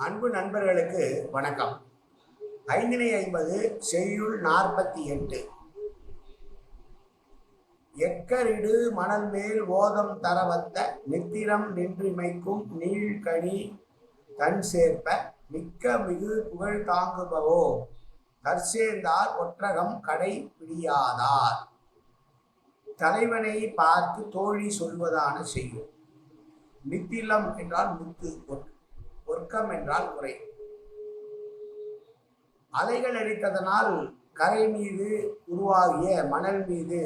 அன்பு நண்பர்களுக்கு வணக்கம். 550 செய்யுள் 48. எக்கரிடு மணல் மேல் ஓதம் தரவத்த நித்திரம் நின்றிமைக்கும் நீழ்கனி தன் சேர்ப்ப மிக்க மிகு புகழ் தாங்குபவோ தற்சேர்ந்தார் ஒற்றகம் கடை பிடியாதார். தலைவனை பார்த்து தோழி சொல்வதான செய்யுள். நித்திலம் என்றால் முத்து, ஒர்க்கம் என்றால் உரை. அலைகள் அடித்ததனால் கரை மீது உருவாகிய மணல் மீது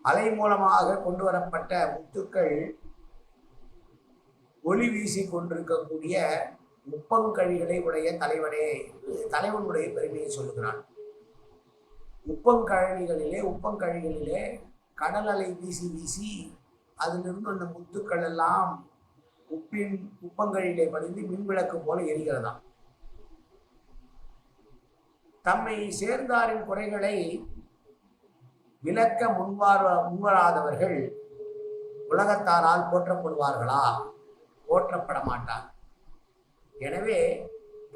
அலை மூலமாக கொண்டு வரப்பட்ட முத்துக்கள் ஒளி வீசி கொண்டிருக்கக்கூடிய முப்பங்கழிகளை உடைய தலைவனே தலைவனுடைய பெருமையை சொல்லுகிறான். உப்பங்கழிகளிலே கடல் அலை வீசி வீசி அதிலிருந்து அந்த முத்துக்கள் எல்லாம் உப்பங்கழிலே படிந்து மின்விளக்கு போல எரிகிறதாம். தம்மை சேர்ந்தாரின் குறைகளை விளக்க முன்வராதவர்கள் உலகத்தாரால் போற்றப்படுவார்களா? போற்றப்பட மாட்டார். எனவே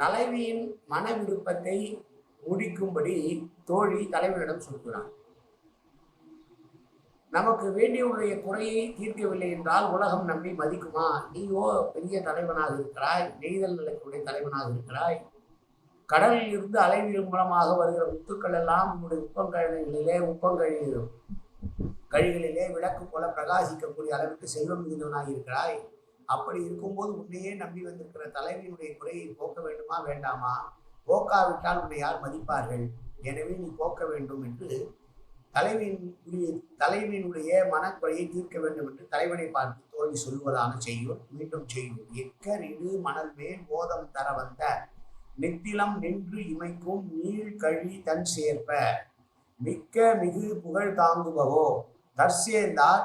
தலைவியின் மன விருப்பத்தை முடிக்கும்படி தோழி தலைவனிடம் சொல்கிறார். நமக்கு வேண்டியவருடைய குறையை தீர்க்கவில்லை என்றால் உலகம் நம்மை மதிக்குமா? நீயோ பெரிய தலைவனாக இருக்கிறாய், நெய்தல் நிலைக்குடைய தலைவனாக இருக்கிறாய். கடலில் இருந்து அலைவீடு மூலமாக வருகிற முத்துக்கள் எல்லாம் உன்னுடைய கழிகளிலே விளக்கு போல பிரகாசிக்கக்கூடிய அளவுக்கு செல்வம் மிகுந்தவனாக இருக்கிறாய். அப்படி இருக்கும்போது உன்னையே நம்பி வந்திருக்கிற தலைவியினுடைய குறையை போக்க வேண்டுமா வேண்டாமா? போக்காவிட்டால் உன்னை யார் மதிப்பார்கள்? எனவே நீ போக்க வேண்டும் என்று தலைவியினுடைய மனக்குறையை தீர்க்க வேண்டும் என்று தலைவனை பார்த்து தோழி சொல்வதான செய்யுள். மீண்டும் செய்யுள். எக்கரிடு மணல் மேல் ஓதம் தர வந்த நித்திலம் நின்று இமைக்கும் நீழ்கழி தன் சேர்ப்ப மிக்க மிகு புகழ் தாங்குபவோ தற்சேர்ந்தார்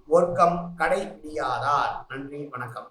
ஒர்க்கம் கடை பிடியாதார். நன்றி, வணக்கம்.